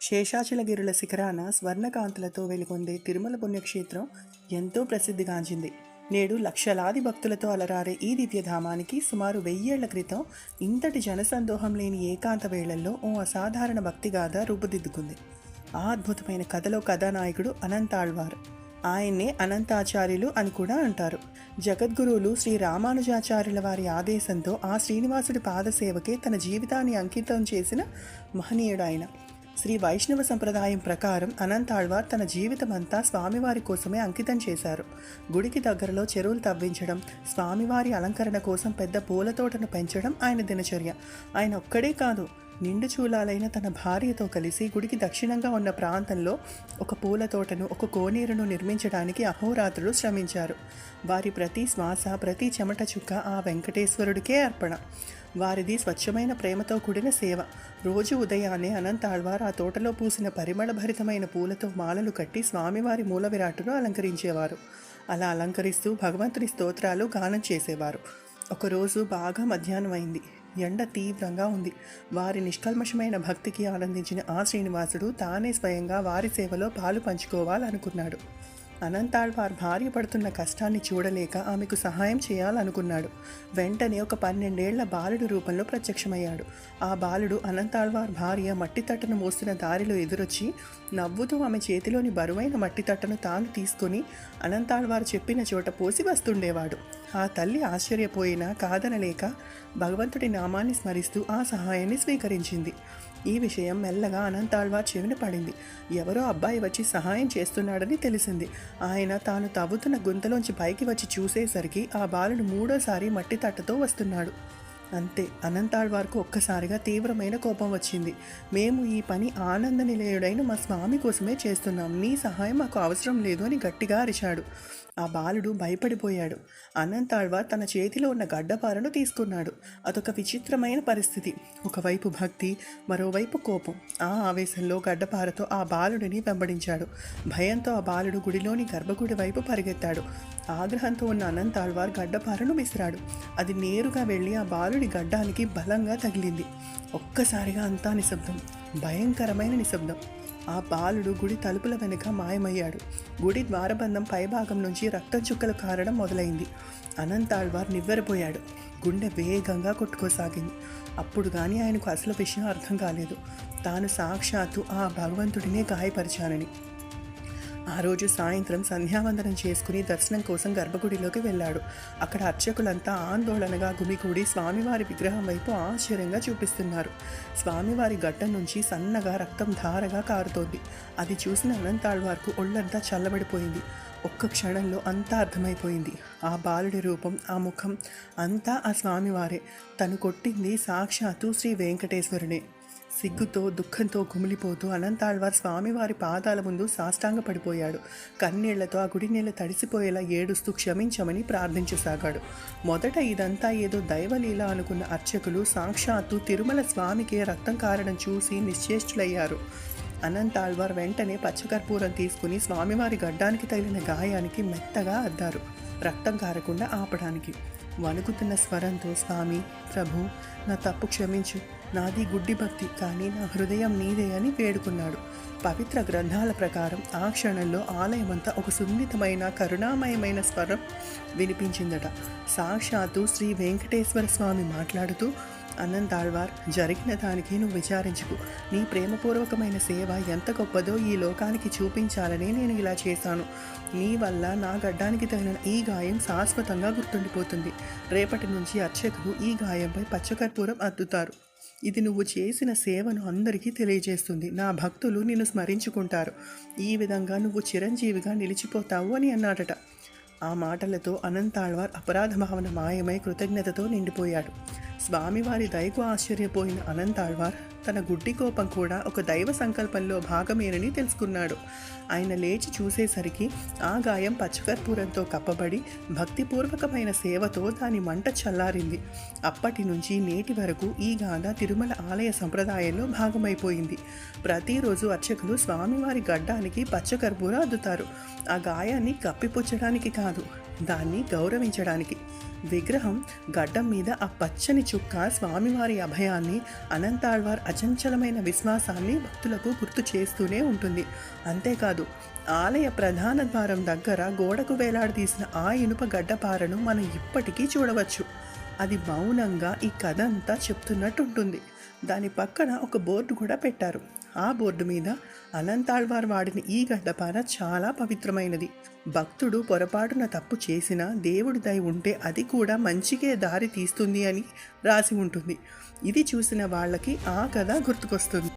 శేషాచలగిరుల శిఖరాన స్వర్ణకాంతులతో వెలుగొందే తిరుమల పుణ్యక్షేత్రం ఎంతో ప్రసిద్ధిగాంచింది. నేడు లక్షలాది భక్తులతో అలరారే ఈ దివ్యధామానికి సుమారు 1000 ఏళ్ల క్రితం ఇంతటి జనసందోహం లేని ఏకాంత వేళల్లో ఓ అసాధారణ భక్తిగాథ రూపుదిద్దుకుంది. ఆ అద్భుతమైన కథలో కథానాయకుడు అనంతాళ్వార్. ఆయన్నే అనంతాచార్యులు అని కూడా అంటారు. జగద్గురువులు శ్రీ రామానుజాచార్యుల వారి ఆదేశంతో ఆ శ్రీనివాసుడి పాదసేవకే తన జీవితాన్ని అంకితం చేసిన మహనీయుడు ఆయన. శ్రీ వైష్ణవ సంప్రదాయం ప్రకారం అనంతాళ్వార్ తన జీవితమంతా స్వామివారి కోసమే అంకితం చేశారు. గుడికి దగ్గరలో చెరువులు తవ్వించడం, స్వామివారి అలంకరణ కోసం పెద్ద పూలతోటను పెంచడం ఆయన దినచర్య. ఆయన ఒక్కడే కాదు, నిండు చూలాలైన తన భార్యతో కలిసి గుడికి దక్షిణంగా ఉన్న ప్రాంతంలో ఒక పూల తోటను, ఒక కోనేరును నిర్మించడానికి అహోరాత్రులు శ్రమించారు. వారి ప్రతి శ్వాస, ప్రతి చెమట చుక్క ఆ వెంకటేశ్వరుడికే అర్పణ. వారిది స్వచ్ఛమైన ప్రేమతో కూడిన సేవ. రోజు ఉదయాన్నే అనంతాళ్వార్ ఆ తోటలో పూసిన పరిమళభరితమైన పూలతో మాలలు కట్టి స్వామివారి మూల విరాట్టును అలంకరించేవారు. అలా అలంకరిస్తూ భగవంతుని స్తోత్రాలు గానం చేసేవారు. ఒకరోజు బాగా మధ్యాహ్నం అయింది. ఎండ తీవ్రంగా ఉంది. వారి నిష్కల్మషమైన భక్తికి ఆనందించిన ఆ శ్రీనివాసుడు తానే స్వయంగా వారి సేవలో పాలు పంచుకోవాలనుకున్నాడు. అనంతాళ్వార్ భార్య పడుతున్న కష్టాన్ని చూడలేక ఆమెకు సహాయం చేయాలనుకున్నాడు. వెంటనే ఒక 12 ఏళ్ల బాలుడు రూపంలో ప్రత్యక్షమయ్యాడు. ఆ బాలుడు అనంతాళ్వార్ భార్య మట్టి తట్టను మోస్తున్న దారిలో ఎదురొచ్చి నవ్వుతూ ఆమె చేతిలోని బరువైన మట్టి తట్టను తాను తీసుకుని అనంతాళ్వార్ చెప్పిన చోట పోసి వస్తుండేవాడు. ఆ తల్లి ఆశ్చర్యపోయినా కాదనలేక భగవంతుడి నామాన్ని స్మరిస్తూ ఆ సహాయాన్ని స్వీకరించింది. ఈ విషయం మెల్లగా అనంతాళ్వార్ చెవిన పడింది. ఎవరో అబ్బాయి వచ్చి సహాయం చేస్తున్నాడని తెలిసింది. ఆయన తాను తవ్వుతున్న గుంతలోంచి పైకి వచ్చి చూసేసరికి ఆ బాలుడు 3వ సారి మట్టి తట్టతో వస్తున్నాడు. అంతే, అనంతాళ్వార్కు ఒక్కసారిగా తీవ్రమైన కోపం వచ్చింది. మేము ఈ పని ఆనంద నిలయుడైన మా స్వామి కోసమే చేస్తున్నాం, నీ సహాయం మాకు అవసరం లేదు అని గట్టిగా అరిచాడు. ఆ బాలుడు భయపడిపోయాడు. అనంతాళ్వార్ తన చేతిలో ఉన్న గడ్డపారను తీసుకున్నాడు. అదొక విచిత్రమైన పరిస్థితి. ఒకవైపు భక్తి, మరోవైపు కోపం. ఆ ఆవేశంలో గడ్డపారతో ఆ బాలుడిని వెంబడించాడు. భయంతో ఆ బాలుడు గుడిలోని గర్భగుడి వైపు పరిగెత్తాడు. ఆగ్రహంతో ఉన్న అనంతాళ్వార్ గడ్డపారను విసిరాడు. అది నేరుగా వెళ్ళి ఆ బాలుడి గడ్డానికి బలంగా తగిలింది. ఒక్కసారిగా అంతా నిశ్శబ్దం, భయంకరమైన నిశ్శబ్దం. ఆ బాలుడు గుడి తలుపుల వెనుక మాయమయ్యాడు. గుడి ద్వారబంధం పైభాగం నుంచి రక్తం చుక్కలు కారడం మొదలైంది. అనంతాళ్వార్ నివ్వెరపోయాడు. గుండె వేగంగా కొట్టుకోసాగింది. అప్పుడు కానీ ఆయనకు అసలు విషయం అర్థం కాలేదు. తాను సాక్షాత్తు ఆ భగవంతుడినే గాయపరిచానని. ఆ రోజు సాయంత్రం సంధ్యావందనం చేసుకుని దర్శనం కోసం గర్భగుడిలోకి వెళ్ళాడు. అక్కడ అర్చకులంతా ఆందోళనగా గుమికూడి స్వామివారి విగ్రహం వైపు ఆశ్చర్యంగా చూపిస్తున్నారు. స్వామివారి గడ్డం నుంచి సన్నగా రక్తం ధారగా కారుతోంది. అది చూసిన అనంతాళ్వార్కు ఒళ్ళంతా చల్లబడిపోయింది. ఒక్క క్షణంలో అంతా అర్థమైపోయింది. ఆ బాలుడి రూపం, ఆ ముఖం అంతా ఆ స్వామివారే. తను కొట్టింది సాక్షాత్తు శ్రీ వెంకటేశ్వరునే. సిగ్గుతో, దుఃఖంతో కుమిలిపోతూ అనంతాళ్వార్ స్వామివారి పాదాల ముందు సాష్టాంగ పడిపోయాడు. కన్నీళ్లతో ఆ గుడి నీళ్ళు తడిసిపోయేలా ఏడుస్తూ క్షమించమని ప్రార్థించసాగాడు. మొదట ఇదంతా ఏదో దైవలీల అనుకున్న అర్చకులు సాక్షాత్తు తిరుమల స్వామికి రక్తం కారడం చూసి నిశ్చేష్టులయ్యారు. అనంతాళ్వార్ వెంటనే పచ్చకర్పూరం తీసుకుని స్వామివారి గడ్డానికి తగిలిన గాయానికి మెత్తగా అద్దారు, రక్తం కారకుండా ఆపడానికి. వణుకుతున్న స్వరంతో, స్వామి, ప్రభు, నా తప్పు క్షమించు, నాది గుడ్డి భక్తి, కానీ నా హృదయం నీదే అని వేడుకున్నాడు. పవిత్ర గ్రంథాల ప్రకారం ఆ క్షణంలో ఆలయమంతా ఒక సున్నితమైన, కరుణామయమైన స్వరం వినిపించిందట. సాక్షాత్తు శ్రీ వెంకటేశ్వర స్వామి మాట్లాడుతూ, అనంతాళ్వార్, జరిగిన దానికి నువ్వు విచారించుకు. నీ ప్రేమపూర్వకమైన సేవ ఎంత గొప్పదో ఈ లోకానికి చూపించాలని నేను ఇలా చేశాను. నీ వల్ల నా గడ్డానికి తగిలిన ఈ గాయం శాశ్వతంగా గుర్తుండిపోతుంది. రేపటి నుంచి అర్చకులు ఈ గాయంపై పచ్చకర్పూరం అద్దుతారు. ఇది నువ్వు చేసిన సేవను అందరికీ తెలియజేస్తుంది. నా భక్తులు నిన్ను స్మరించుకుంటారు. ఈ విధంగా నువ్వు చిరంజీవిగా నిలిచిపోతావు అని అన్నాడట. ఆ మాటలతో అనంతాళ్వార్ అపరాధ భావన మాయమై కృతజ్ఞతతో నిండిపోయాడు. స్వామివారి దయకు ఆశ్చర్యపోయిన అనంతాళ్వార్ తన గుడ్డి కోపం కూడా ఒక దైవ సంకల్పంలో భాగమేనని తెలుసుకున్నాడు. ఆయన లేచి చూసేసరికి ఆ గాయం పచ్చకర్పూరంతో కప్పబడి భక్తిపూర్వకమైన సేవతో దాని మంట చల్లారింది. అప్పటి నుంచి నేటి వరకు ఈ గాథ తిరుమల ఆలయ సంప్రదాయంలో భాగమైపోయింది. ప్రతిరోజు అర్చకులు స్వామివారి గడ్డానికి పచ్చకర్పూరం అద్దుతారు. ఆ గాయాన్ని కప్పిపుచ్చడానికి కాదు, దాన్ని గౌరవించడానికి. విగ్రహం గడ్డం మీద ఆ పచ్చని చుక్క స్వామివారి అభయాన్ని, అనంతాళ్వార్ అచంచలమైన విశ్వాసాన్ని భక్తులకు గుర్తు చేస్తూనే ఉంటుంది. అంతేకాదు, ఆలయ ప్రధాన ద్వారం దగ్గర గోడకు వేలాడదీసిన ఆ ఇనుప గడ్డపారను మనం ఇప్పటికీ చూడవచ్చు. అది మౌనంగా ఈ కథ అంతా చెప్తున్నట్టుంటుంది. దాని పక్కన ఒక బోర్డు కూడా పెట్టారు. ఆ బోర్డు మీద అనంతాళ్వార్ వాడిన ఈ గడ్డపార చాలా పవిత్రమైనది. భక్తుడు పొరపాటున తప్పు చేసినా దేవుడి దయ ఉంటే అది కూడా మంచికే దారి తీస్తుంది అని రాసి ఉంటుంది. ఇది చూసిన వాళ్ళకి ఆ కథ గుర్తుకొస్తుంది.